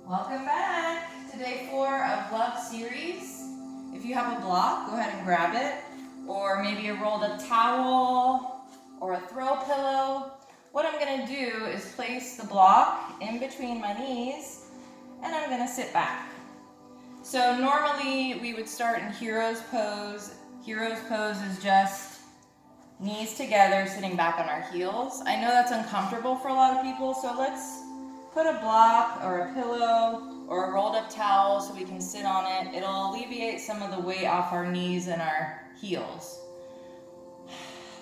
Welcome back to day 4 of Love series. If you have a block, go ahead and grab it, or maybe a rolled up towel or a throw pillow. What I'm going to do is place the block in between my knees and I'm going to sit back. So normally we would start in Hero's Pose. Hero's Pose is just knees together, sitting back on our heels. I know that's uncomfortable for a lot of people, so let's put a block or a pillow or a rolled up towel so we can sit on it. It'll alleviate some of the weight off our knees and our heels.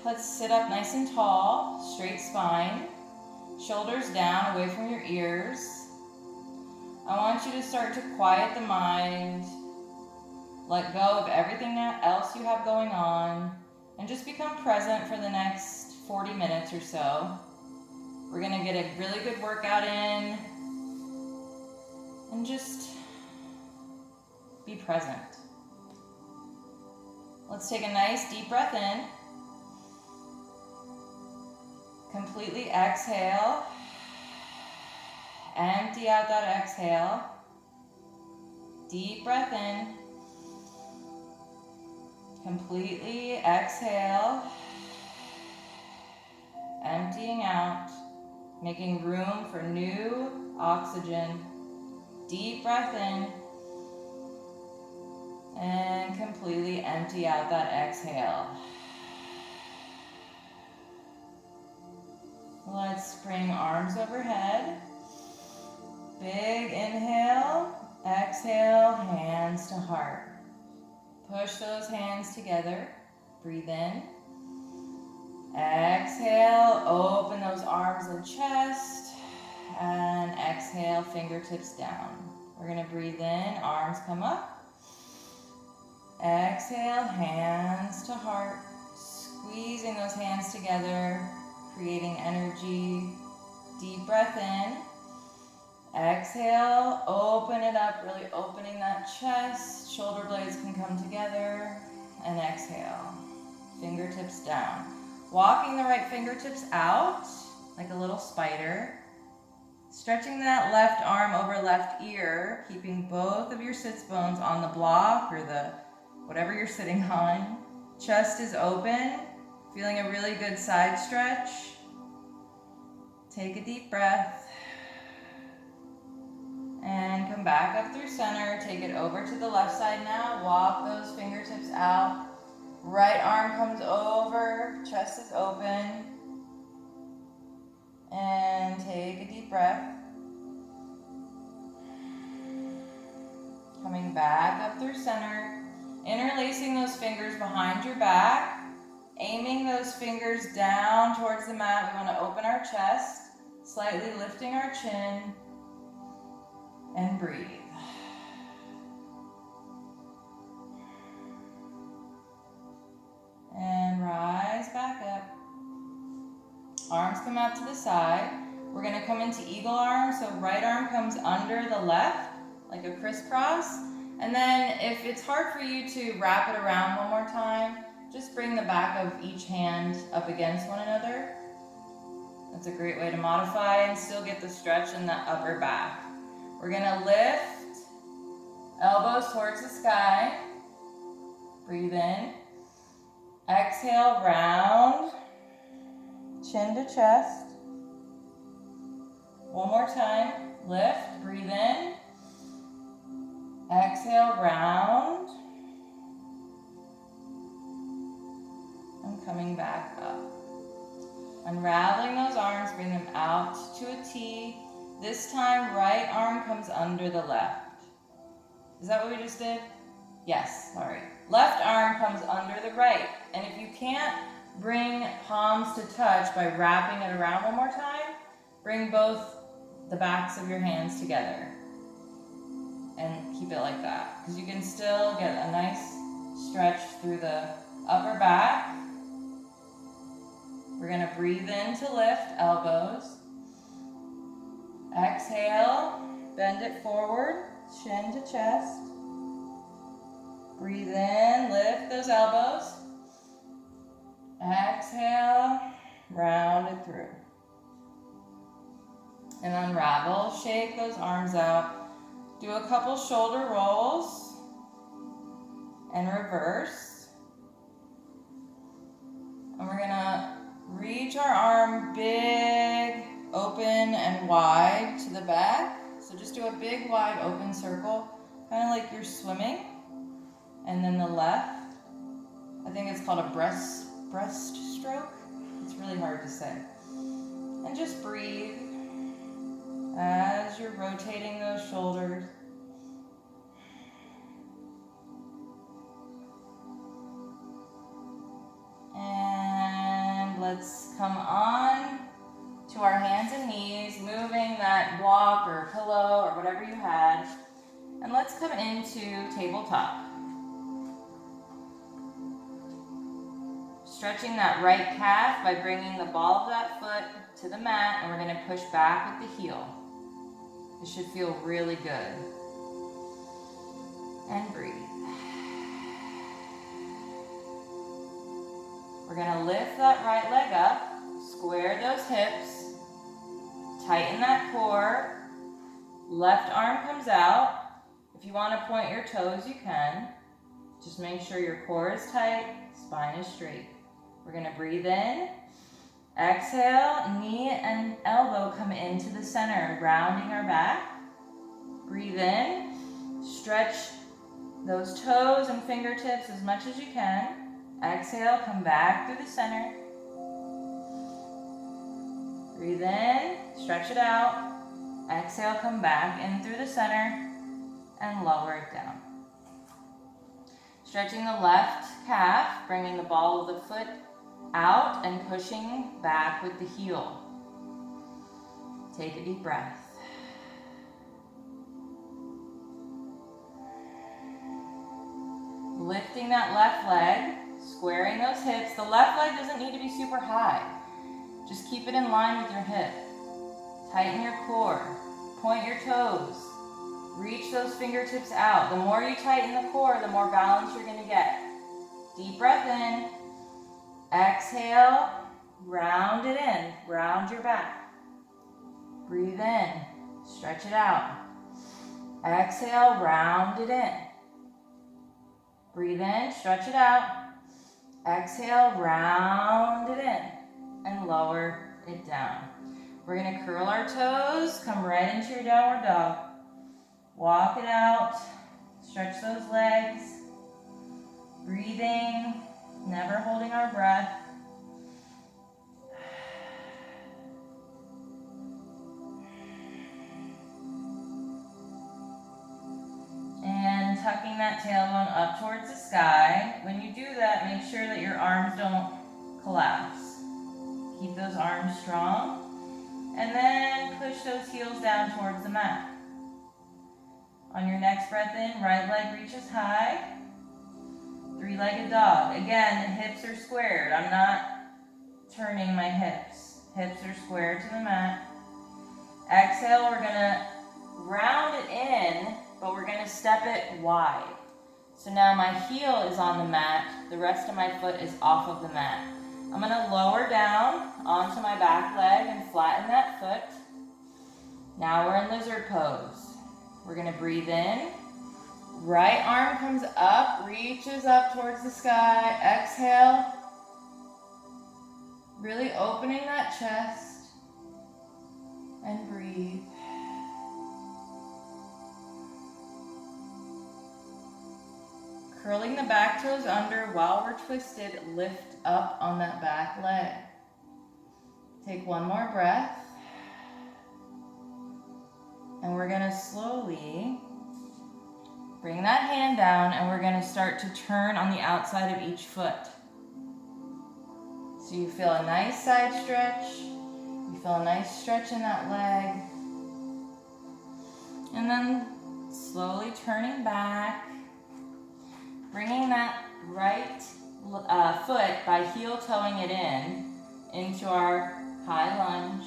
Let's sit up nice and tall, straight spine, shoulders down, away from your ears. I want you to start to quiet the mind, let go of everything else you have going on, and just become present for the next 40 minutes or so. We're going to get a really good workout in and just be present. Let's take a nice deep breath in. Completely exhale. Empty out that exhale. Deep breath in. Completely exhale. Emptying out. Making room for new oxygen. Deep breath in. And completely empty out that exhale. Let's bring arms overhead. Big inhale. Exhale, hands to heart. Push those hands together. Breathe in. Exhale, open those arms and chest, and exhale, fingertips down. We're going to breathe in, arms come up. Exhale, hands to heart, squeezing those hands together, creating energy. Deep breath in. Exhale, open it up, really opening that chest. Shoulder blades can come together, and exhale, fingertips down. Walking the right fingertips out like a little spider. Stretching that left arm over left ear, keeping both of your sits bones on the block or the whatever you're sitting on. Chest is open, feeling a really good side stretch. Take a deep breath and come back up through center. Take it over to the left side now. Walk those fingertips out. Right arm comes over, chest is open, and take a deep breath. Coming back up through center, interlacing those fingers behind your back, aiming those fingers down towards the mat. We want to open our chest, slightly lifting our chin, and breathe. And rise back up. Arms come out to the side. We're going to come into eagle arm. So right arm comes under the left, like a crisscross. And then if it's hard for you to wrap it around one more time, just bring the back of each hand up against one another. That's a great way to modify and still get the stretch in the upper back. We're going to lift elbows towards the sky. Breathe in. Exhale, round, chin to chest. One more time, lift, breathe in. Exhale, round. And coming back up. Unraveling those arms, bring them out to a T. This time, right arm comes under the left. Is that what we just did? Yes, sorry. Left arm comes under the right. And if you can't bring palms to touch by wrapping it around one more time, bring both the backs of your hands together. And keep it like that. Because you can still get a nice stretch through the upper back. We're going to breathe in to lift elbows. Exhale, bend it forward, chin to chest. Breathe in, lift those elbows. Exhale, round it through. And unravel, shake those arms out. Do a couple shoulder rolls and reverse. And we're gonna reach our arm big, open and wide to the back. So just do a big, wide, open circle, kind of like you're swimming. And then the left, I think it's called a breaststroke. It's really hard to say. And just breathe as you're rotating those shoulders. And let's come on to our hands and knees, moving that block or pillow or whatever you had. And let's come into tabletop. Stretching that right calf by bringing the ball of that foot to the mat, and we're going to push back with the heel. This should feel really good. And breathe. We're going to lift that right leg up, square those hips, tighten that core, left arm comes out. If you want to point your toes, you can. Just make sure your core is tight, spine is straight. We're going to breathe in. Exhale, knee and elbow come into the center, rounding our back. Breathe in. Stretch those toes and fingertips as much as you can. Exhale, come back through the center. Breathe in, stretch it out. Exhale, come back in through the center and lower it down. Stretching the left calf, bringing the ball of the foot out and pushing back with the heel. Take a deep breath. Lifting that left leg, squaring those hips. The left leg doesn't need to be super high. Just keep it in line with your hip. Tighten your core. Point your toes. Reach those fingertips out. The more you tighten the core, the more balance you're going to get. Deep breath in. Exhale, round it in. Round your back. Breathe in. Stretch it out. Exhale, round it in. Breathe in, stretch it out. Exhale, round it in. And lower it down. We're going to curl our toes, come right into your downward dog. Walk it out, stretch those legs. Breathing, never holding our breath. And tucking that tailbone up towards the sky. When you do that, make sure that your arms don't collapse. Keep those arms strong. And then push those heels down towards the mat. On your next breath in, right leg reaches high. Three-legged dog. Again, the hips are squared. I'm not turning my hips. Hips are squared to the mat. Exhale, we're going to round it in, but we're going to step it wide. So now my heel is on the mat. The rest of my foot is off of the mat. I'm going to lower down onto my back leg and flatten that foot. Now we're in lizard pose. We're going to breathe in. Right arm comes up, reaches up towards the sky. Exhale. Really opening that chest. And breathe. Curling the back toes under while we're twisted, lift up on that back leg. Take one more breath. And we're going to slowly bring that hand down, and we're going to start to turn on the outside of each foot. So you feel a nice side stretch. You feel a nice stretch in that leg. And then slowly turning back. Bringing that right foot by heel toeing it into our high lunge.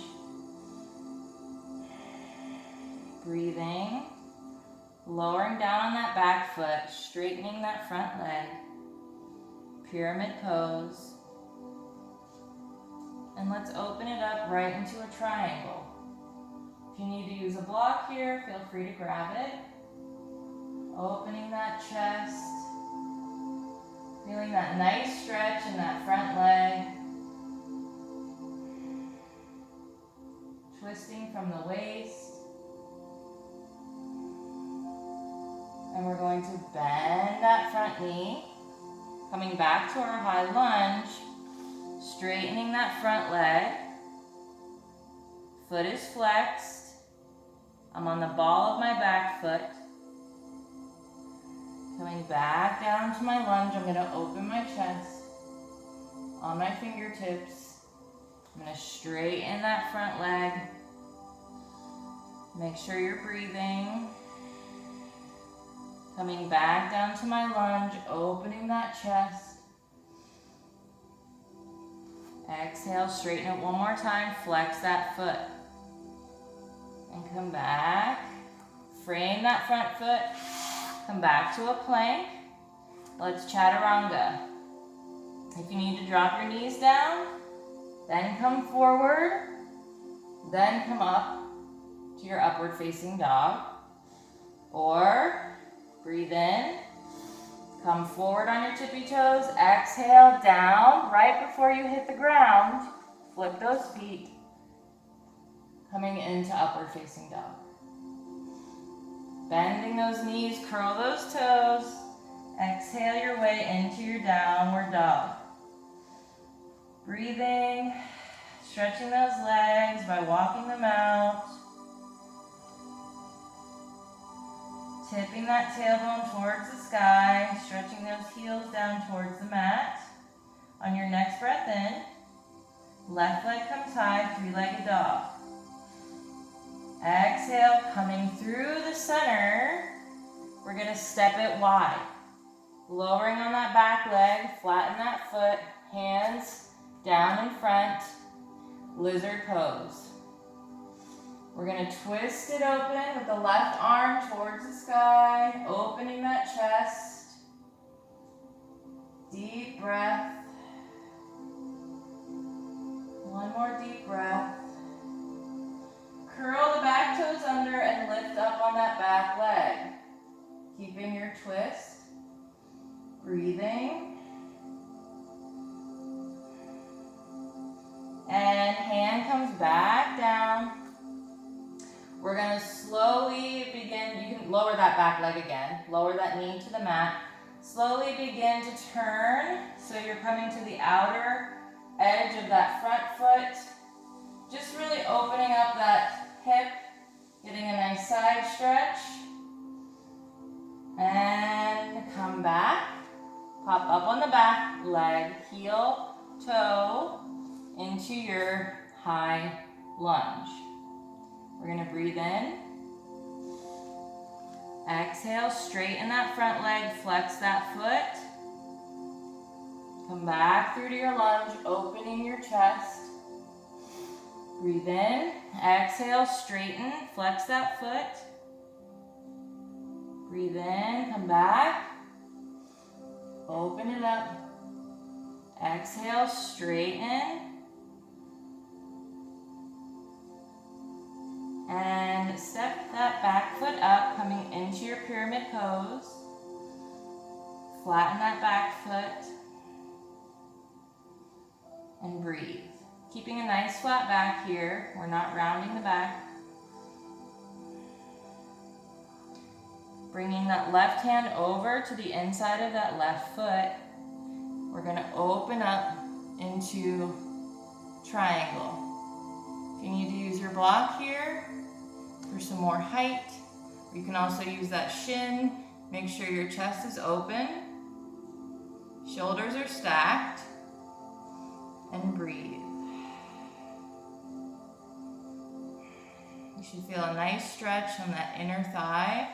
Breathing. Lowering down on that back foot, straightening that front leg. Pyramid pose. And let's open it up right into a triangle. If you need to use a block here, feel free to grab it. Opening that chest. Feeling that nice stretch in that front leg. Twisting from the waist. And we're going to bend that front knee. Coming back to our high lunge. Straightening that front leg. Foot is flexed. I'm on the ball of my back foot. Coming back down to my lunge, I'm going to open my chest on my fingertips. I'm going to straighten that front leg. Make sure you're breathing. Coming back down to my lunge, opening that chest. Exhale, straighten it one more time, flex that foot. And come back. Frame that front foot. Come back to a plank. Let's chaturanga. If you need to drop your knees down, then come forward, then come up to your upward facing dog. Or breathe in, come forward on your tippy toes, exhale down right before you hit the ground. Flip those feet, coming into upward facing dog. Bending those knees, curl those toes. Exhale your way into your downward dog. Breathing, stretching those legs by walking them out. Tipping that tailbone towards the sky, stretching those heels down towards the mat. On your next breath in, left leg comes high, three-legged dog. Exhale, coming through the center, we're going to step it wide. Lowering on that back leg, flatten that foot, hands down in front, lizard pose. We're going to twist it open with the left arm towards the sky, opening that chest. Deep breath. One more deep breath. Curl the back toes under and lift up on that back leg. Keeping your twist. Breathing. And hand comes back down. We're going to slowly begin. You can lower that back leg again. Lower that knee to the mat. Slowly begin to turn. So you're coming to the outer edge of that front foot. Just really opening up that hip, getting a nice side stretch. And come back. Pop up on the back leg, heel, toe, into your high lunge. We're going to breathe in. Exhale, straighten that front leg, flex that foot. Come back through to your lunge, opening your chest. Breathe in. Exhale, straighten, flex that foot. Breathe in, come back. Open it up. Exhale, straighten. And step that back foot up, coming into your pyramid pose. Flatten that back foot. And breathe. Keeping a nice flat back here. We're not rounding the back. Bringing that left hand over to the inside of that left foot. We're going to open up into triangle. If you need to use your block here for some more height, you can also use that shin. Make sure your chest is open. Shoulders are stacked. And breathe. You should feel a nice stretch on that inner thigh.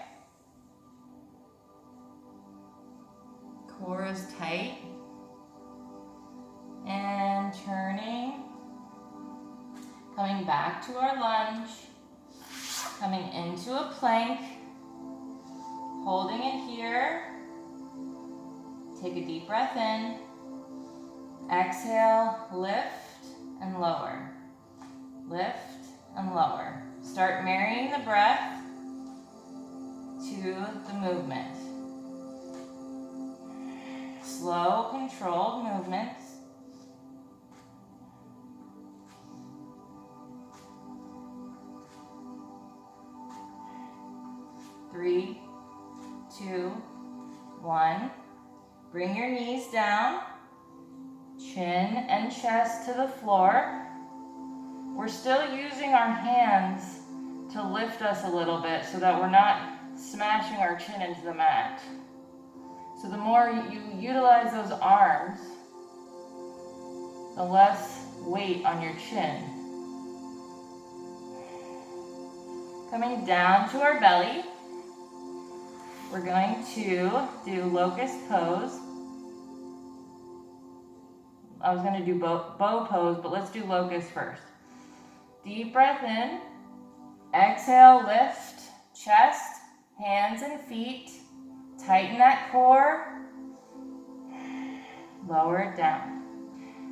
Core is tight. And turning. Coming back to our lunge. Coming into a plank. Holding it here. Take a deep breath in. Exhale, lift and lower. Lift and lower. Start marrying the breath to the movement. Slow, controlled movements. Three, two, one. Bring your knees down, chin and chest to the floor. We're still using our hands to lift us a little bit so that we're not smashing our chin into the mat. So the more you utilize those arms, the less weight on your chin. Coming down to our belly, we're going to do locust pose. I was going to do bow pose, but let's do locust first. Deep breath in. Exhale, lift, chest, hands and feet. Tighten that core. Lower it down.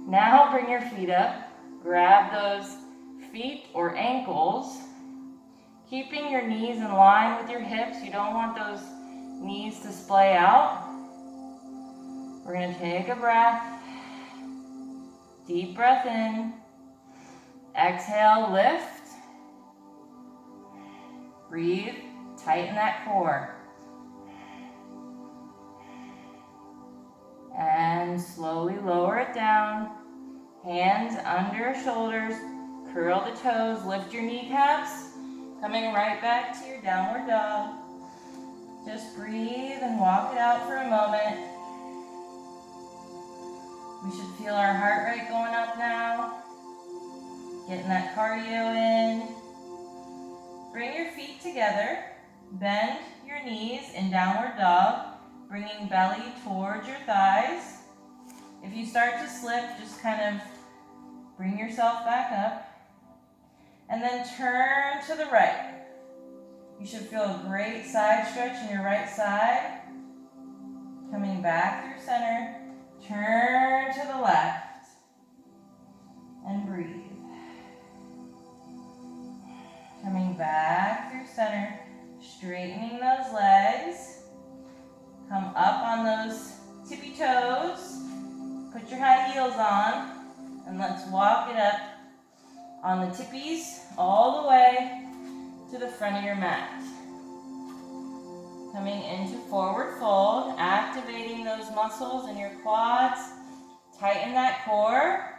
Now bring your feet up. Grab those feet or ankles. Keeping your knees in line with your hips. You don't want those knees to splay out. We're going to take a breath. Deep breath in. Exhale, lift. Breathe, tighten that core. And slowly lower it down. Hands under shoulders. Curl the toes, lift your kneecaps. Coming right back to your downward dog. Just breathe and walk it out for a moment. We should feel our heart rate going up now. Getting that cardio in. Bring your feet together. Bend your knees in downward dog, bringing belly towards your thighs. If you start to slip, just kind of bring yourself back up. And then turn to the right. You should feel a great side stretch in your right side. Coming back through center. Turn to the left. And breathe. Coming back through center. Straightening those legs. Come up on those tippy toes. Put your high heels on. And let's walk it up on the tippies all the way to the front of your mat. Coming into forward fold, activating those muscles in your quads. Tighten that core.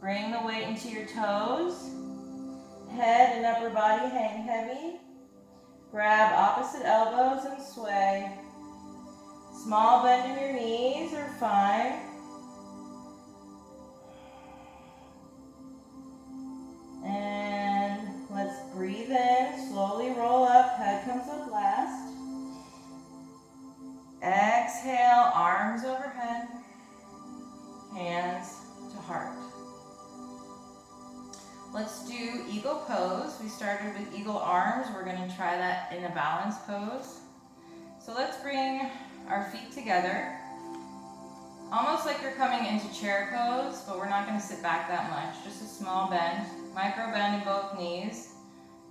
Bring the weight into your toes. Head and upper body hang heavy. Grab opposite elbows and sway. Small bend in your knees are fine. And let's breathe in, slowly roll up, head comes up last. Exhale, arms overhead, hands to heart. Let's do eagle pose. We started with eagle arms. We're going to try that in a balance pose. So let's bring our feet together. Almost like you're coming into chair pose, but we're not going to sit back that much. Just a small bend. Micro bend in both knees.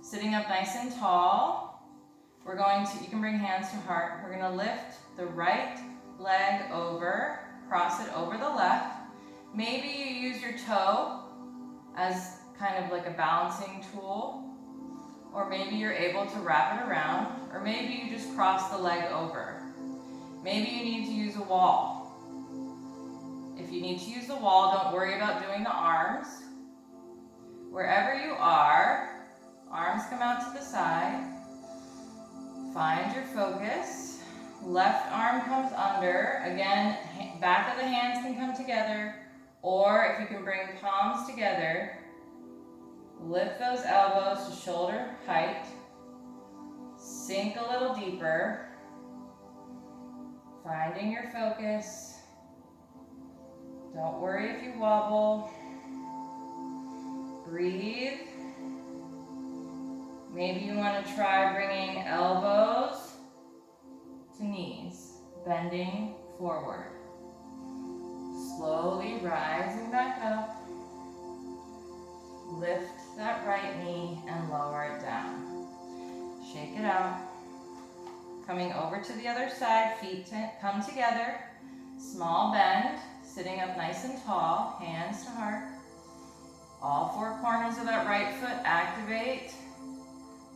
Sitting up nice and tall. We're going to, you can bring hands to heart. We're going to lift the right leg over, cross it over the left. Maybe you use your toe as kind of like a balancing tool. Or maybe you're able to wrap it around. Or maybe you just cross the leg over. Maybe you need to use a wall. If you need to use the wall, don't worry about doing the arms. Wherever you are, arms come out to the side. Find your focus. Left arm comes under. Again, back of the hands can come together. Or if you can bring palms together, lift those elbows to shoulder height. Sink a little deeper. Finding your focus. Don't worry if you wobble. Breathe. Maybe you want to try bringing elbows to knees, bending forward. Slowly rising back up. Lift that right knee and lower it down. Shake it out. Coming over to the other side, feet come together. Small bend, sitting up nice and tall, hands to heart. All four corners of that right foot activate.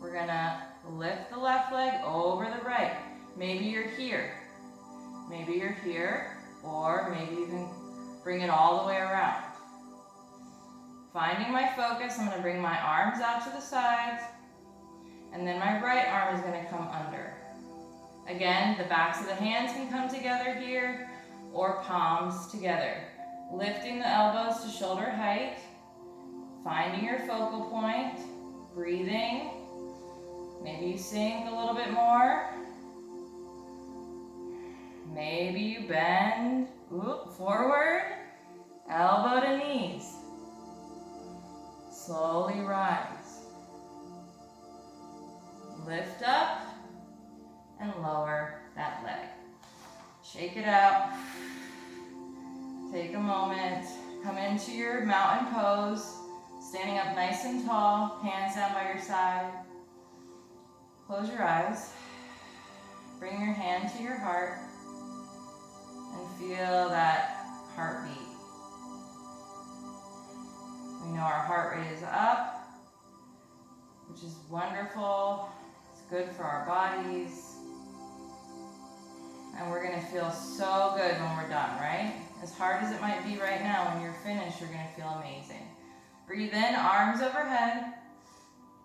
We're gonna lift the left leg over the right. Maybe you're here. Maybe you're here, or maybe you can bring it all the way around. Finding my focus, I'm gonna bring my arms out to the sides, and then my right arm is gonna come under. Again, the backs of the hands can come together here, or palms together. Lifting the elbows to shoulder height, finding your focal point, breathing. Maybe you sink a little bit more. Maybe you bend, forward, elbow to knees. Slowly rise. Lift up and lower that leg. Shake it out. Take a moment. Come into your mountain pose. Standing up nice and tall. Hands down by your side. Close your eyes. Bring your hand to your heart. And feel that heartbeat. We know our heart rate is up, which is wonderful. It's good for our bodies. And we're gonna feel so good when we're done, right? As hard as it might be right now, when you're finished, you're gonna feel amazing. Breathe in, arms overhead.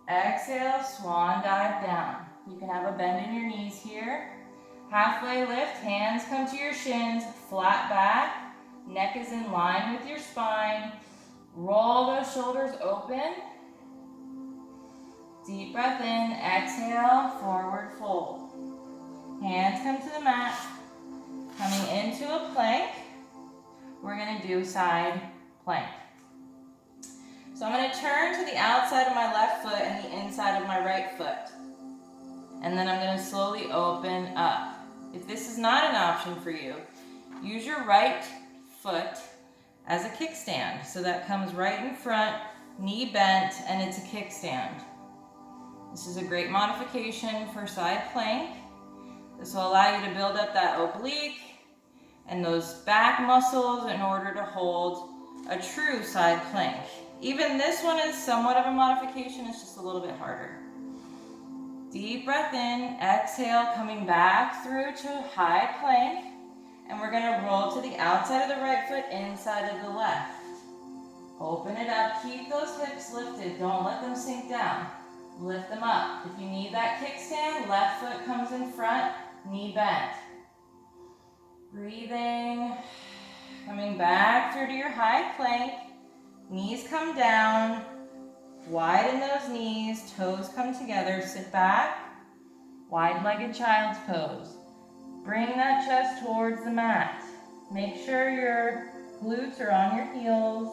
Exhale, swan dive down. You can have a bend in your knees here. Halfway lift, hands come to your shins, flat back. Neck is in line with your spine. Roll those shoulders open. Deep breath in, exhale, forward fold. Hands come to the mat. Coming into a plank, we're gonna do side plank. So I'm gonna turn to the outside of my left foot and the inside of my right foot. And then I'm gonna slowly open up. If this is not an option for you, use your right foot as a kickstand. So that comes right in front, knee bent, and it's a kickstand. This is a great modification for side plank. This will allow you to build up that oblique and those back muscles in order to hold a true side plank. Even this one is somewhat of a modification, it's just a little bit harder. Deep breath in, exhale, coming back through to high plank. And we're gonna roll to the outside of the right foot, inside of the left. Open it up, keep those hips lifted, don't let them sink down. Lift them up. If you need that kickstand, left foot comes in front, knee bent. Breathing, coming back through to your high plank. Knees come down, widen those knees, toes come together, sit back, wide-legged child's pose. Bring that chest towards the mat. Make sure your glutes are on your heels.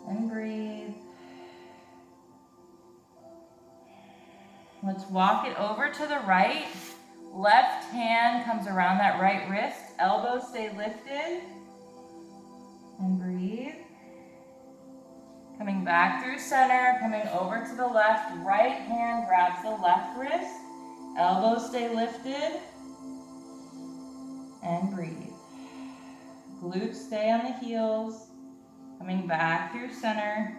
And breathe. Let's walk it over to the right. Left hand comes around that right wrist. Elbows stay lifted. And breathe. Coming back through center, coming over to the left. Right hand grabs the left wrist. Elbows stay lifted. And breathe. Glutes stay on the heels. Coming back through center.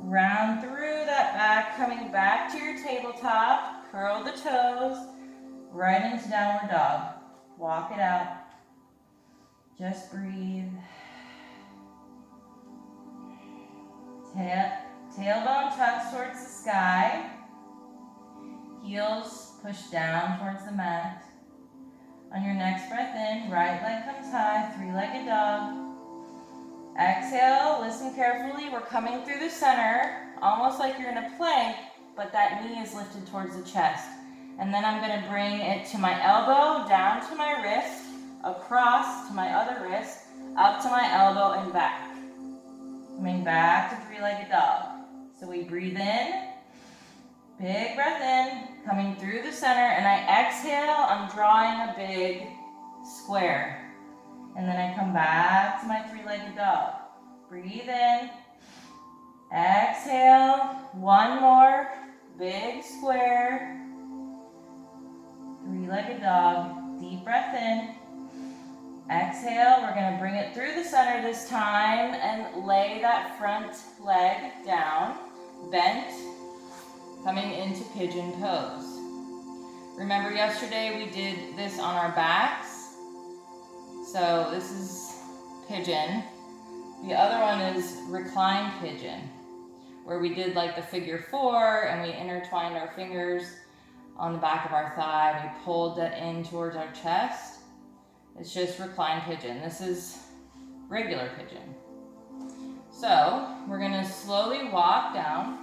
Round through that back, coming back to your tabletop. Curl the toes. Right into downward dog. Walk it out. Just breathe. Tailbone tucks towards the sky. Heels push down towards the mat. On your next breath in, right leg comes high, three-legged dog. Exhale, listen carefully. We're coming through the center, almost like you're in a plank, but that knee is lifted towards the chest. And then I'm gonna bring it to my elbow, down to my wrist, across to my other wrist, up to my elbow and back. Coming back to three-legged dog. So we breathe in, big breath in, coming through the center, and I exhale, I'm drawing a big square. And then I come back to my three-legged dog. Breathe in, exhale, one more, big square, three-legged dog. Deep breath in. Exhale, we're gonna bring it through the center this time and lay that front leg down, bent, coming into pigeon pose. Remember yesterday we did this on our backs? So this is pigeon. The other one is reclined pigeon, where we did like the figure 4 and we intertwined our fingers on the back of our thigh. We pulled that in towards our chest. It's just reclined pigeon. This is regular pigeon. So we're gonna slowly walk down.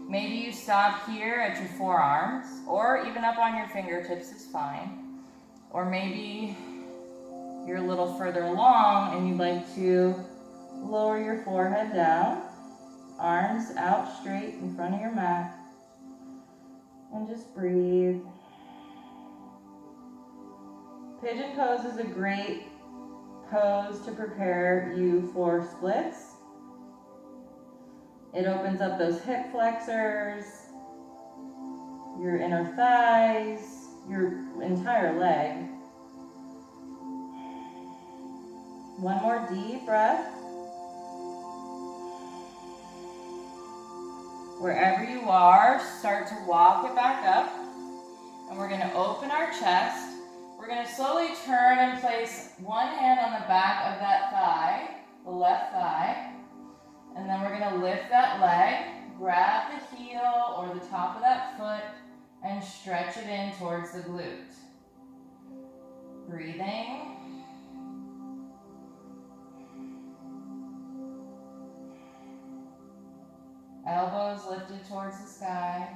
Maybe you stop here at your forearms, or even up on your fingertips is fine. Or maybe you're a little further along and you'd like to lower your forehead down, arms out straight in front of your mat, and just breathe. Pigeon pose is a great pose to prepare you for splits. It opens up those hip flexors, your inner thighs, your entire leg. One more deep breath. Wherever you are, start to walk it back up. And we're going to open our chest. We're going to slowly turn and place one hand on the back of that thigh, the left thigh. And then we're going to lift that leg, grab the heel or the top of that foot, and stretch it in towards the glute. Breathing. Elbows lifted towards the sky.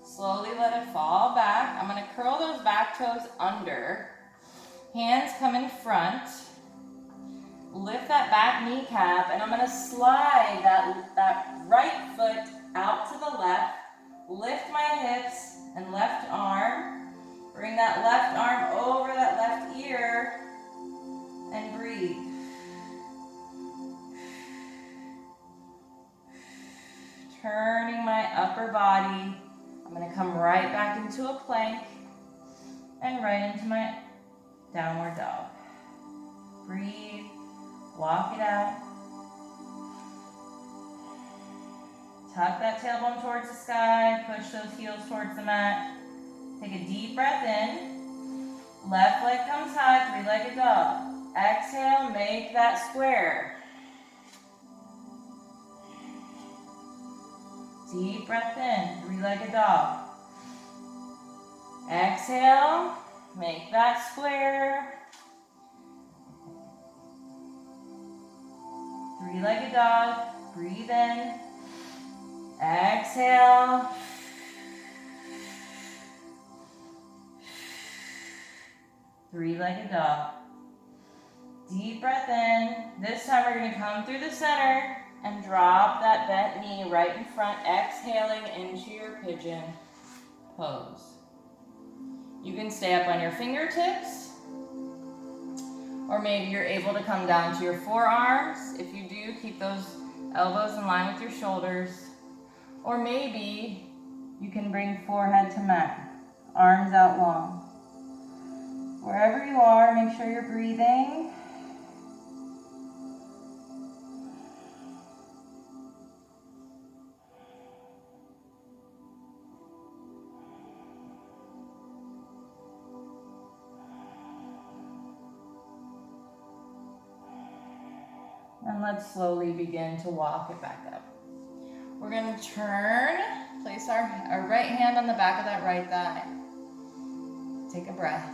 Slowly let it fall back. I'm going to curl those back toes under. Hands come in front. Lift that back kneecap, and I'm going to slide that right foot out to the left. Lift my hips and left arm. Bring that left arm over that left ear and breathe. Turning my upper body. I'm going to come right back into a plank and right into my downward dog. Breathe. Walk it out. Tuck that tailbone towards the sky. Push those heels towards the mat. Take a deep breath in. Left leg comes high, three-legged dog. Exhale, make that square. Deep breath in, three-legged dog. Exhale, make that square. Three-legged dog, breathe in. Exhale. Three-legged dog. Deep breath in. This time we're going to come through the center and drop that bent knee right in front, exhaling into your pigeon pose. You can stay up on your fingertips, or maybe you're able to come down to your forearms. If you do, keep those elbows in line with your shoulders. Or maybe you can bring forehead to mat, arms out long. Wherever you are, make sure you're breathing. And let's slowly begin to walk it back up. We're going to turn, place our right hand on the back of that right thigh. Take a breath.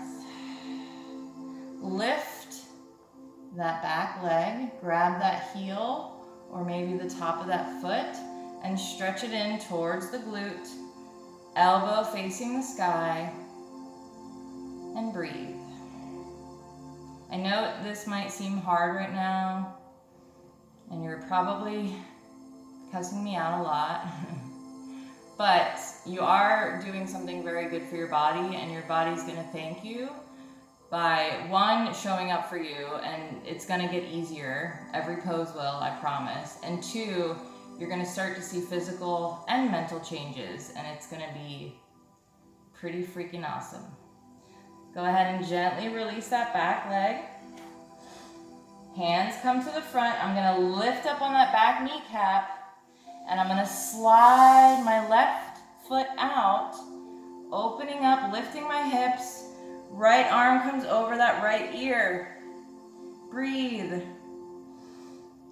Lift that back leg, grab that heel or maybe the top of that foot and stretch it in towards the glute, elbow facing the sky, and breathe. I know this might seem hard right now, and you're probably cussing me out a lot, but you are doing something very good for your body, and your body's going to thank you by, one, showing up for you, and it's going to get easier. Every pose will, I promise. And two, you're gonna start to see physical and mental changes, and it's gonna be pretty freaking awesome. Go ahead and gently release that back leg. Hands come to the front. I'm gonna lift up on that back kneecap, and I'm gonna slide my left foot out, opening up, lifting my hips. Right arm comes over that right ear. Breathe.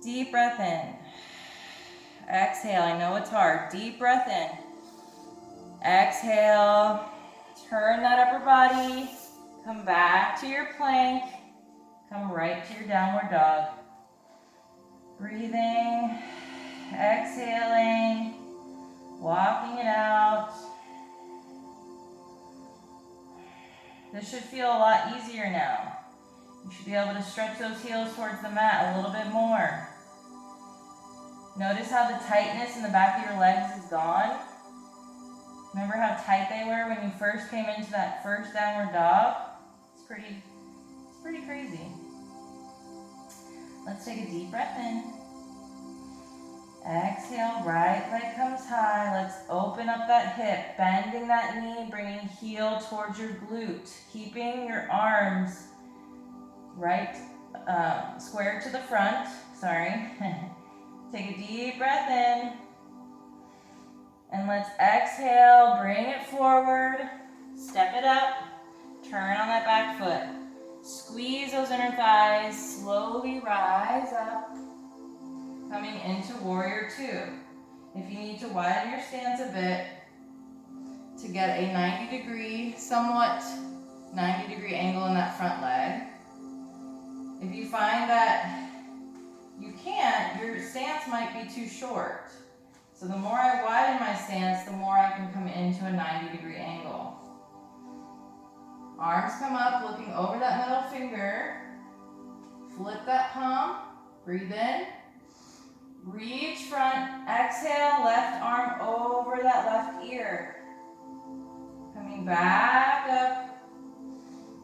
Deep breath in. Exhale. I know it's hard. Deep breath in. Exhale. Turn that upper body. Come back to your plank. Come right to your downward dog. Breathing. Exhaling. Walking it out. This should feel a lot easier now. You should be able to stretch those heels towards the mat a little bit more. Notice how the tightness in the back of your legs is gone. Remember how tight they were when you first came into that first downward dog? It's pretty crazy. Let's take a deep breath in. Exhale, right leg comes high. Let's open up that hip, bending that knee, bringing heel towards your glute, keeping your arms right square to the front. Sorry. Take a deep breath in. And let's exhale, bring it forward, step it up, turn on that back foot. Squeeze those inner thighs, slowly rise up. Coming into warrior two. If you need to widen your stance a bit to get a 90-degree, somewhat 90-degree angle in that front leg. If you find that you can't, your stance might be too short. So the more I widen my stance, the more I can come into a 90-degree angle. Arms come up, looking over that middle finger. Flip that palm, breathe in. Reach front, exhale, left arm over that left ear. Coming back up,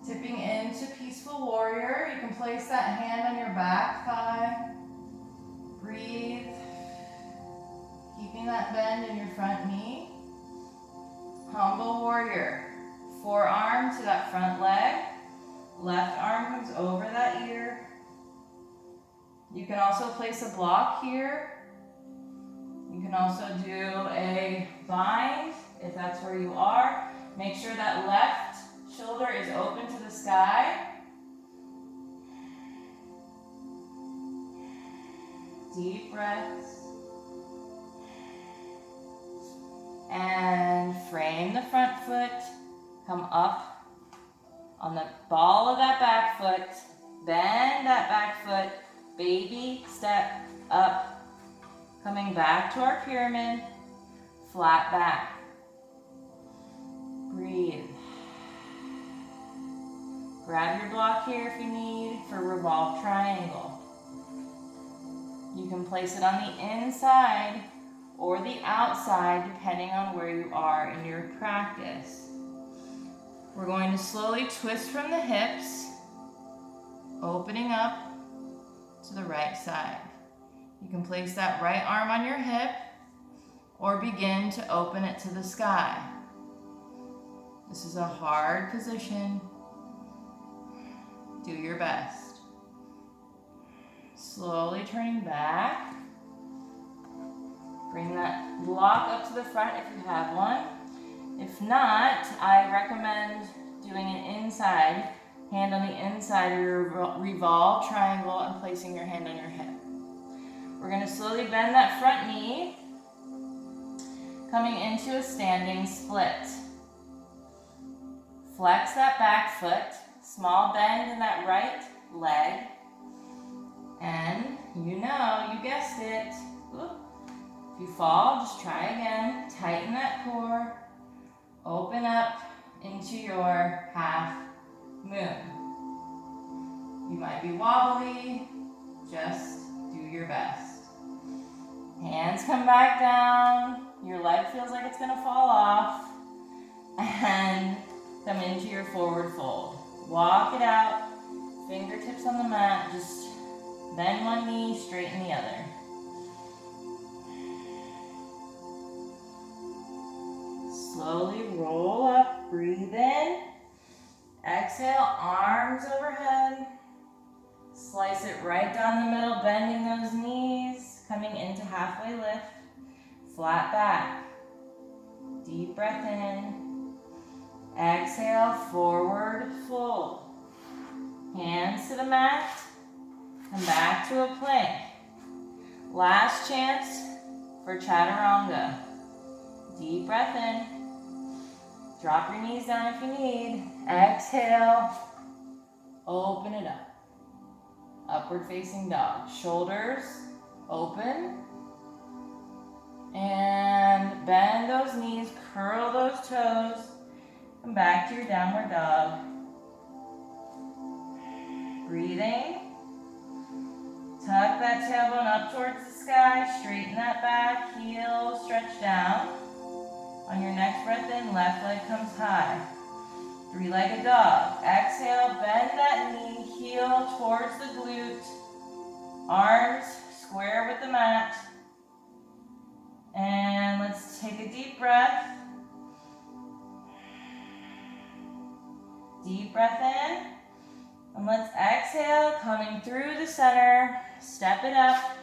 tipping into peaceful warrior. You can place that hand on your back thigh. Breathe, keeping that bend in your front knee. Humble warrior, forearm to that front leg. Left arm comes over that ear. You can also place a block here. You can also do a bind if that's where you are. Make sure that left shoulder is open to the sky. Deep breaths. And frame the front foot. Come up on the ball of that back foot. Bend that back foot. Baby step up, coming back to our pyramid, flat back. Breathe. Grab your block here if you need for revolve triangle. You can place it on the inside or the outside depending on where you are in your practice. We're going to slowly twist from the hips, opening up to the right side. You can place that right arm on your hip or begin to open it to the sky. This is a hard position. Do your best. Slowly turning back. Bring that block up to the front if you have one. If not, I recommend doing an inside, hand on the inside of your revolve triangle and placing your hand on your hip. We're going to slowly bend that front knee, coming into a standing split. Flex that back foot, small bend in that right leg, and you guessed it. If you fall, just try again. Tighten that core, open up into your half moon. You might be wobbly, just do your best. Hands come back down, your leg feels like it's gonna fall off, and come into your forward fold. Walk it out, fingertips on the mat, just bend one knee, straighten the other. Slowly roll up, breathe in. Exhale, arms overhead. Slice it right down the middle, bending those knees, coming into halfway lift. Flat back. Deep breath in. Exhale, forward fold. Hands to the mat. Come back to a plank. Last chance for chaturanga. Deep breath in. Drop your knees down if you need. Exhale. Open it up. Upward facing dog. Shoulders open. And bend those knees, curl those toes. Come back to your downward dog. Breathing. Tuck that tailbone up towards the sky. Straighten that back. Heel stretch down. On your next breath in, left leg comes high. Three-legged dog. Exhale, bend that knee, heel towards the glute. Arms square with the mat. And let's take a deep breath. Deep breath in. And let's exhale, coming through the center. Step it up.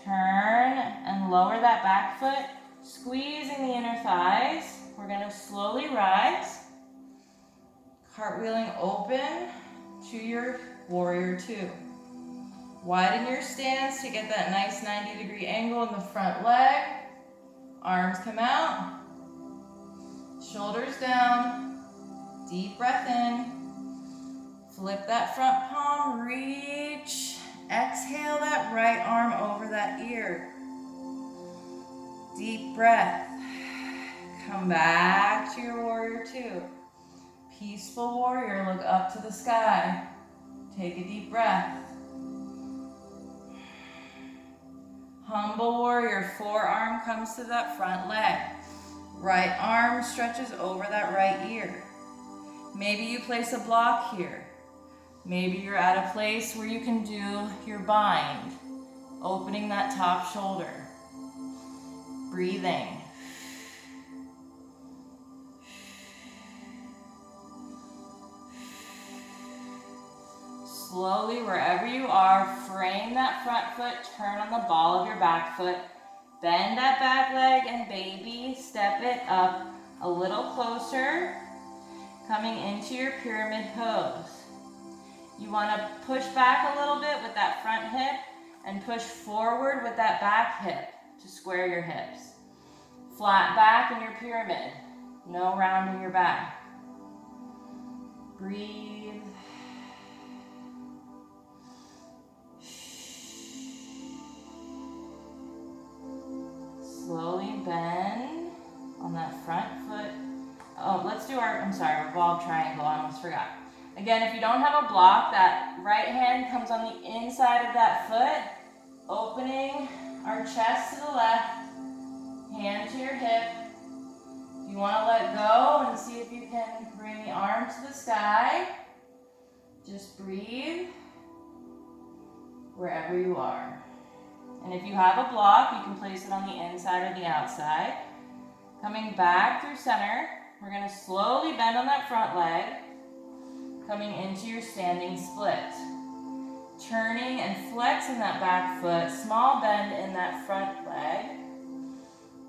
Turn and lower that back foot. Squeezing the inner thighs. We're going to slowly rise. Cartwheeling open to your warrior two. Widen your stance to get that nice 90-degree angle in the front leg. Arms come out. Shoulders down. Deep breath in. Flip that front palm. Reach. Exhale that right arm over that ear. Deep breath. Come back to your warrior two. Peaceful warrior, look up to the sky. Take a deep breath. Humble warrior, forearm comes to that front leg. Right arm stretches over that right ear. Maybe you place a block here. Maybe you're at a place where you can do your bind, opening that top shoulder. Breathing. Slowly, wherever you are, frame that front foot, turn on the ball of your back foot, bend that back leg, and baby step it up a little closer, coming into your pyramid pose. You want to push back a little bit with that front hip and push forward with that back hip to square your hips. Flat back in your pyramid, no rounding your back. Breathe. Slowly bend on that front foot. Oh, let's do our revolved triangle. I almost forgot. Again, if you don't have a block, that right hand comes on the inside of that foot, opening our chest to the left, hand to your hip. If you want to let go and see if you can bring the arm to the sky, just breathe wherever you are. And if you have a block, you can place it on the inside or the outside. Coming back through center, we're going to slowly bend on that front leg, coming into your standing split. Turning and flexing that back foot, small bend in that front leg.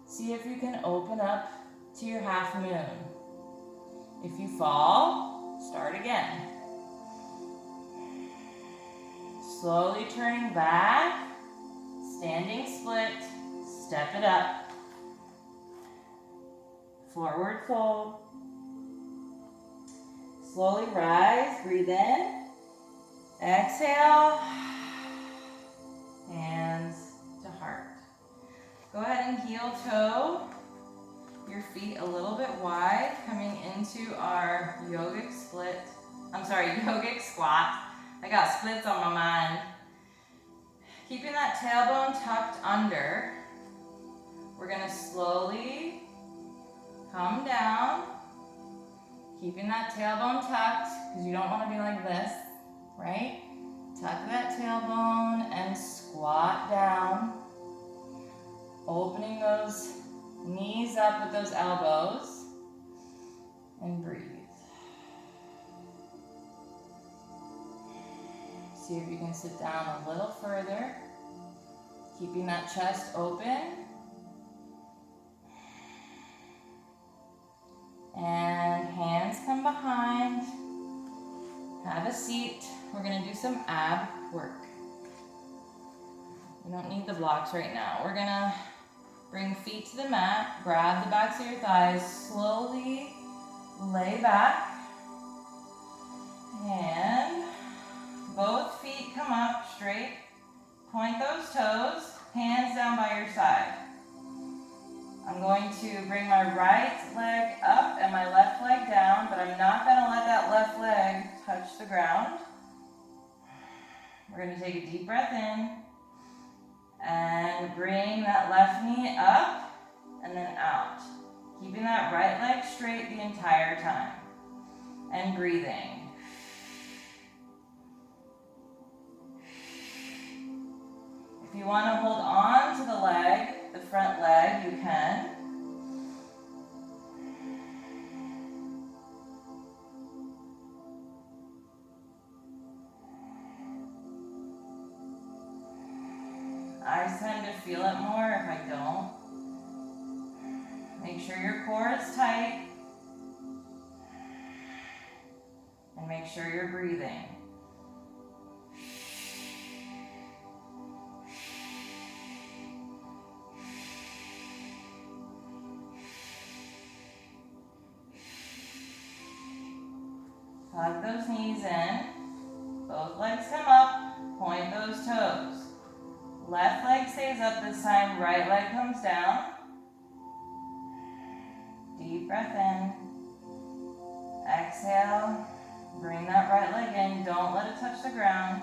See if you can open up to your half moon. If you fall, start again. Slowly turning back. Standing split, step it up. Forward fold. Slowly rise, breathe in. Exhale. Hands to heart. Go ahead and heel toe your feet a little bit wide, coming into our yogic squat. I got splits on my mind. Keeping that tailbone tucked under, we're going to slowly come down, keeping that tailbone tucked, because you don't want to be like this, right? Tuck that tailbone and squat down, opening those knees up with those elbows. And breathe. See if you can sit down a little further, keeping that chest open. And hands come behind. Have a seat. We're going to do some ab work. You don't need the blocks right now. We're going to bring feet to the mat. Grab the backs of your thighs. Slowly lay back. And both feet come up straight. Point those toes. Hands down by your side. I'm going to bring my right leg up and my left leg down, but I'm not going to let that left leg touch the ground. We're going to take a deep breath in and bring that left knee up and then out. Keeping that right leg straight the entire time. And breathing. If you want to hold on to the leg, the front leg, you can. I tend to feel it more if I don't. Make sure your core is tight. And make sure you're breathing. Hug those knees in. Both legs come up. Point those toes. Left leg stays up this time. Right leg comes down. Deep breath in. Exhale. Bring that right leg in. Don't let it touch the ground.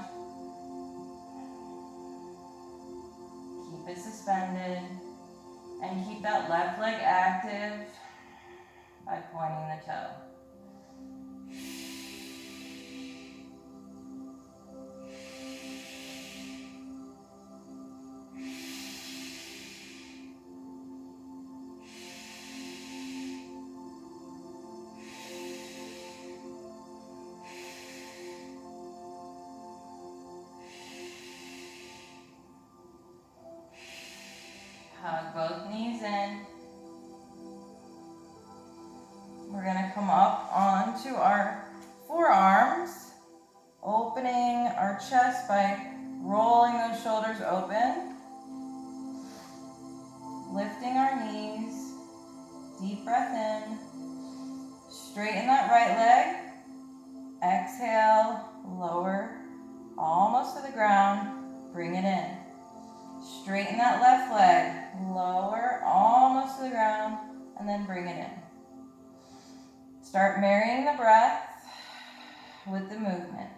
Keep it suspended. And keep that left leg active by pointing the toe. Hug both knees in. We're going to come up onto our forearms, opening our chest by rolling those shoulders open, lifting our knees, deep breath in, straighten that right leg, exhale, lower, almost to the ground, bring it in. Straighten that left leg, lower, almost to the ground, and then bring it in. Start marrying the breath with the movement.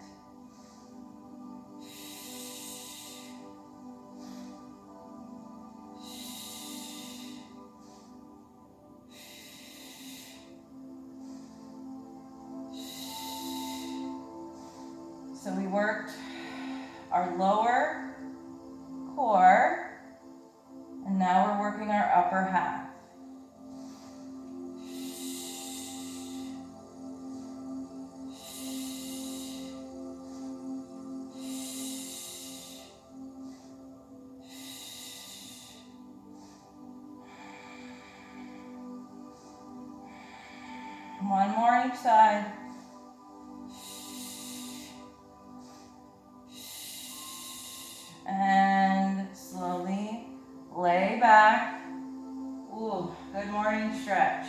So we worked our lower core, and now we're working our upper half. One more on each side. And slowly lay back. Ooh, good morning stretch.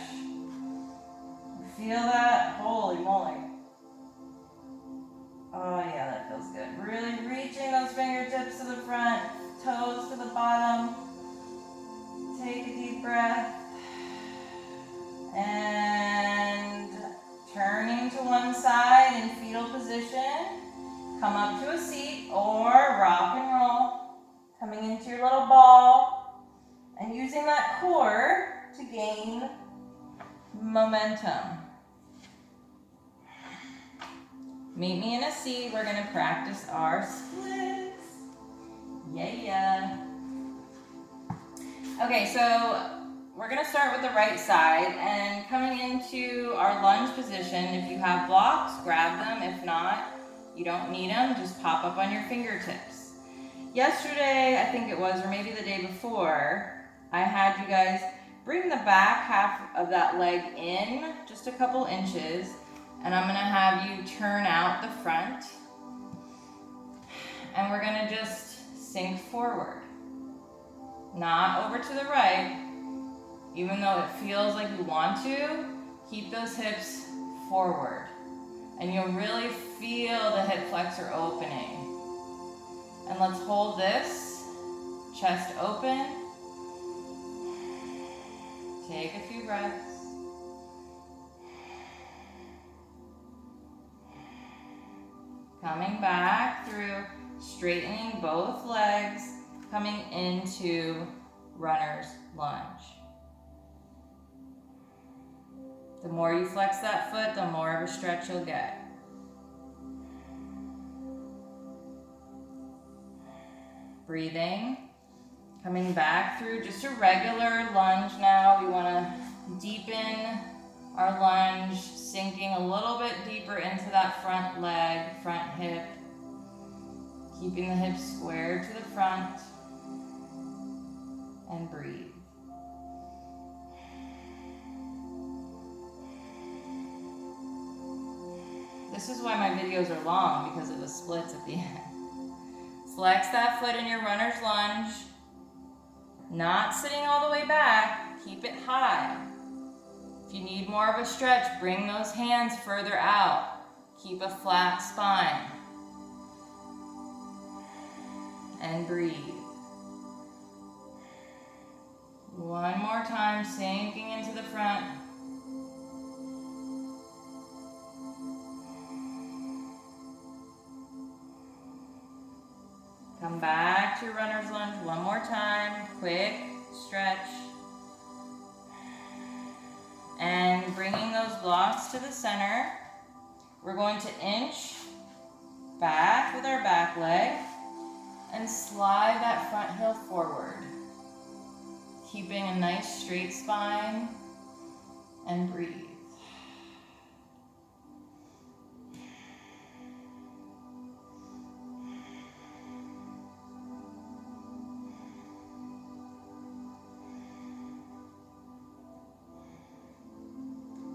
Feel that? Holy moly. Oh yeah, that feels good. Really reaching those fingertips to the front, toes to the bottom. Take a deep breath. And turning to one side in fetal position. Come up to a seat or rock and roll. Coming into your little ball. And using that core to gain momentum. Meet me in a seat. We're going to practice our splits. Yeah. Okay, so we're gonna start with the right side and coming into our lunge position. If you have blocks, grab them. If not, you don't need them, just pop up on your fingertips. Yesterday, I think it was, or maybe the day before, I had you guys bring the back half of that leg in just a couple inches, and I'm gonna have you turn out the front, and we're gonna just sink forward. Not over to the right. Even though it feels like you want to, keep those hips forward. And you'll really feel the hip flexor opening. And let's hold this, chest open. Take a few breaths. Coming back through, straightening both legs, coming into runner's lunge. The more you flex that foot, the more of a stretch you'll get. Breathing, coming back through just a regular lunge now. We want to deepen our lunge, sinking a little bit deeper into that front leg, front hip, keeping the hips square to the front, and breathe. This is why my videos are long, because of the splits at the end. Flex that foot in your runner's lunge. Not sitting all the way back, keep it high. If you need more of a stretch, bring those hands further out. Keep a flat spine. And breathe. One more time, sinking into the front. Come back to your runner's lunge one more time. Quick stretch. And bringing those blocks to the center, we're going to inch back with our back leg and slide that front heel forward. Keeping a nice straight spine, and breathe.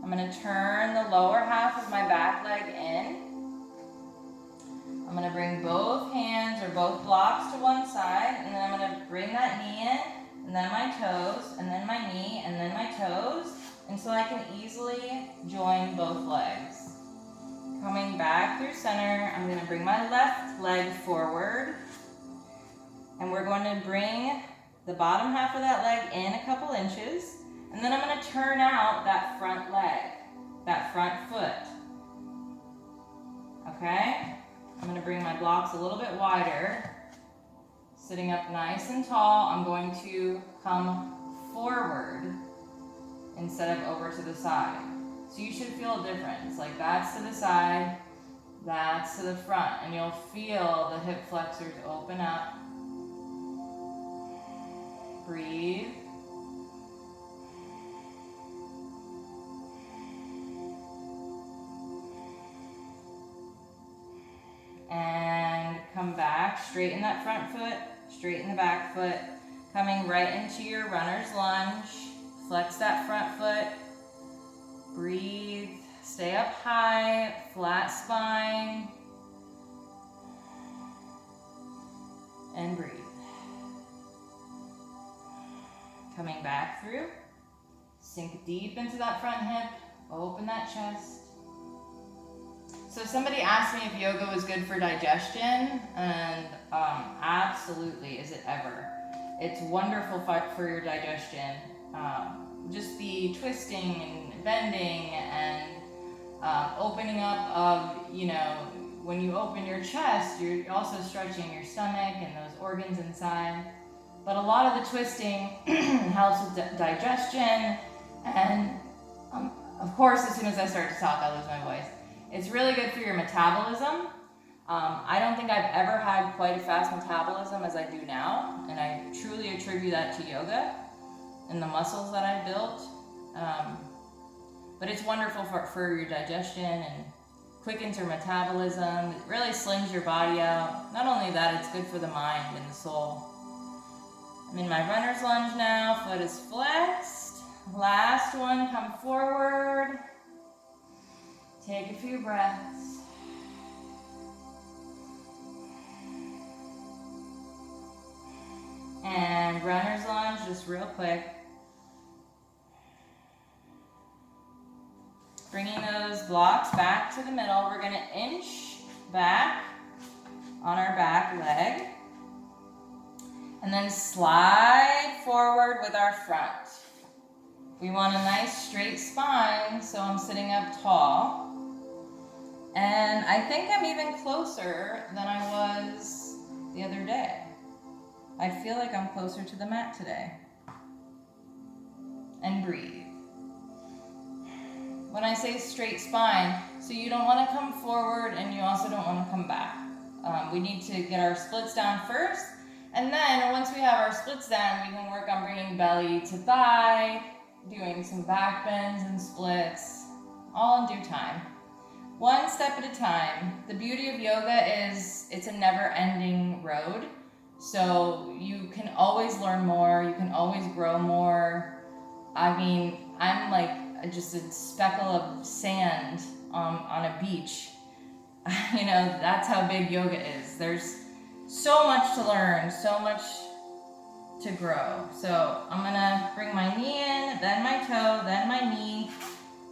I'm going to turn the lower half of my back leg in. I'm going to bring both hands or both blocks to one side, and then I'm going to bring that knee in, and then my toes, and then my knee, and then my toes, until I can easily join both legs. Coming back through center, I'm going to bring my left leg forward, and we're going to bring the bottom half of that leg in a couple inches. And then I'm going to turn out that front leg, that front foot. Okay? I'm going to bring my blocks a little bit wider. Sitting up nice and tall, I'm going to come forward instead of over to the side. So you should feel a difference. Like that's to the side, that's to the front. And you'll feel the hip flexors open up. Breathe. And come back, straighten that front foot, straighten the back foot, coming right into your runner's lunge. Flex that front foot, breathe, stay up high, flat spine, and breathe. Coming back through, sink deep into that front hip, open that chest. So somebody asked me if yoga was good for digestion, and absolutely, is it ever. It's wonderful for your digestion. Just the twisting and bending and opening up of, when you open your chest, you're also stretching your stomach and those organs inside. But a lot of the twisting helps with digestion, and of course, as soon as I start to talk, I lose my voice. It's really good for your metabolism. I don't think I've ever had quite a fast metabolism as I do now, and I truly attribute that to yoga. and the muscles that I built. But it's wonderful for your digestion and quickens your metabolism. It really slings your body out. Not only that, it's good for the mind and the soul. I'm in my runner's lunge now. Foot is flexed. Last one, come forward. Take a few breaths. And runner's lunge, just real quick. Bringing those blocks back to the middle. We're going to inch back on our back leg. And then slide forward with our front. We want a nice straight spine, so I'm sitting up tall. And I think I'm even closer than I was the other day. I feel like I'm closer to the mat today. And breathe. When I say straight spine, so you don't want to come forward and you also don't want to come back. We need to get our splits down first, and then once we have our splits down, we can work on bringing belly to thigh, doing some back bends and splits, all in due time. One step at a time. The beauty of yoga is it's a never-ending road, so you can always learn more, you can always grow more. I mean, I'm like just a speckle of sand on a beach. You know, that's how big yoga is. There's so much to learn, so much to grow. So I'm gonna bring my knee in, then my toe, then my knee,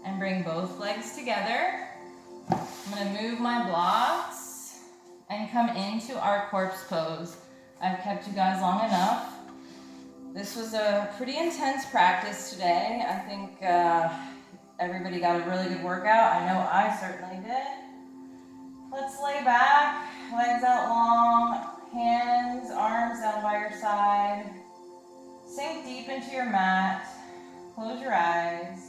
and bring both legs together. I'm gonna move my blocks and come into our corpse pose. I've kept you guys long enough. This was a pretty intense practice today. I think everybody got a really good workout. I know I certainly did. Let's lay back, legs out long, hands, arms down by your side. Sink deep into your mat. Close your eyes.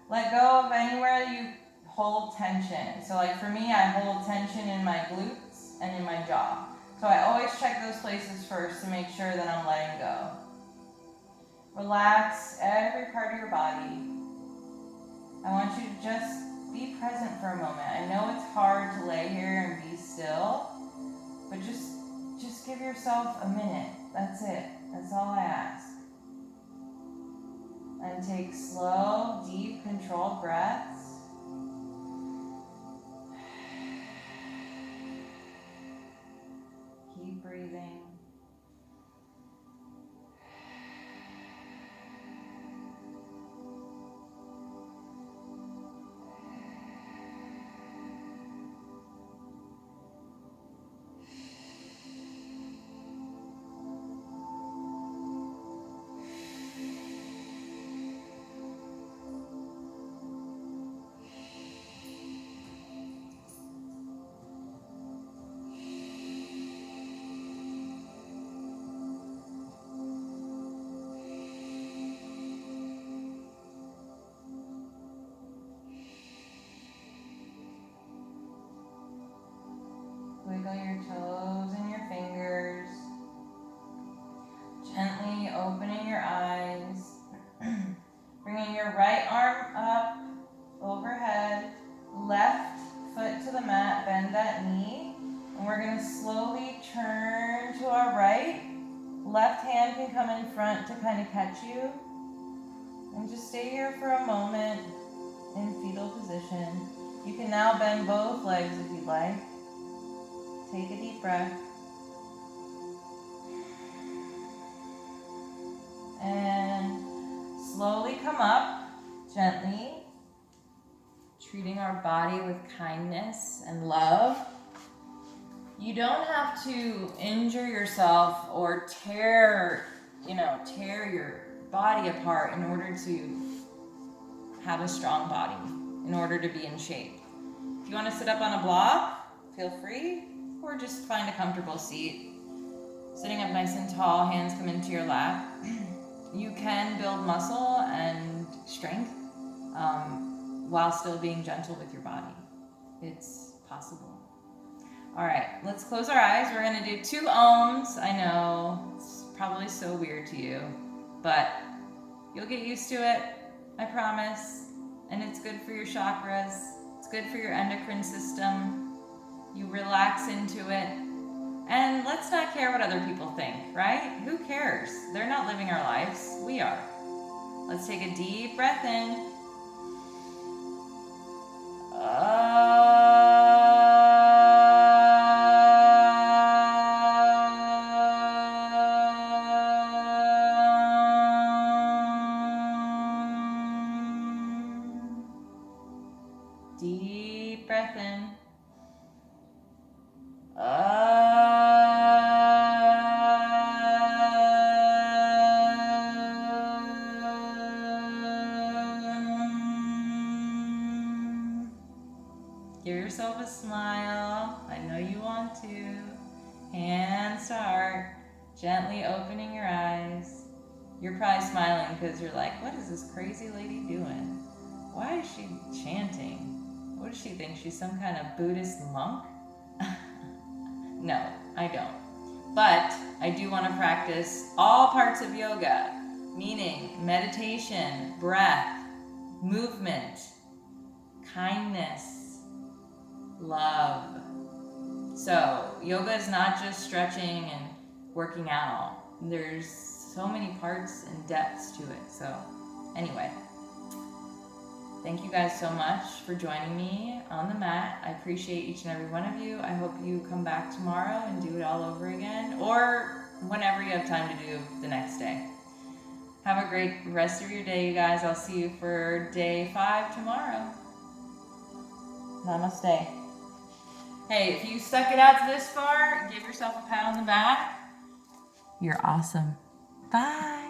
Let go of anywhere you hold tension. So like for me, I hold tension in my glutes and in my jaw. So I always check those places first to make sure that I'm letting go. Relax every part of your body. I want you to just be present for a moment. I know it's hard to lay here and be still, but just give yourself a minute. That's it. That's all I ask. And take slow, deep, controlled breaths. Keep breathing. Wiggle your toes and your fingers. Gently opening your eyes. Bringing your right arm up, overhead. Left foot to the mat, bend that knee. And we're going to slowly turn to our right. Left hand can come in front to kind of catch you. And just stay here for a moment in fetal position. You can now bend both legs if you'd like. Take a deep breath. And slowly come up, gently, treating our body with kindness and love. You don't have to injure yourself or tear your body apart in order to have a strong body, in order to be in shape. If you want to sit up on a block, feel free. Or just find a comfortable seat. Sitting up nice and tall, hands come into your lap. You can build muscle and strength while still being gentle with your body. It's possible. All right, let's close our eyes. We're gonna do 2 ohms. I know, it's probably so weird to you, but You'll get used to it, I promise. And it's good for your chakras. It's good for your endocrine system. You relax into it. And let's not care what other people think, right? Who cares? They're not living our lives. We are. Let's take a deep breath in. Deep breath in. Give yourself a smile. I know you want to. Hands to heart. Gently opening your eyes. You're probably smiling because you're like, what is this crazy lady doing? Why is she chanting? What does she think? She's some kind of Buddhist monk? No, I don't. But I do want to practice all parts of yoga, meaning meditation, breath, movement, kindness, love. So yoga is not just stretching and working out. There's so many parts and depths to it. So anyway, thank you guys so much for joining me on the mat. I appreciate each and every one of you. I hope you come back tomorrow and do it all over again, or whenever you have time to do the next day. Have a great rest of your day, you guys. I'll see you for day 5 tomorrow. Namaste. Hey, if you stuck it out to this far, give yourself a pat on the back. You're awesome. Bye.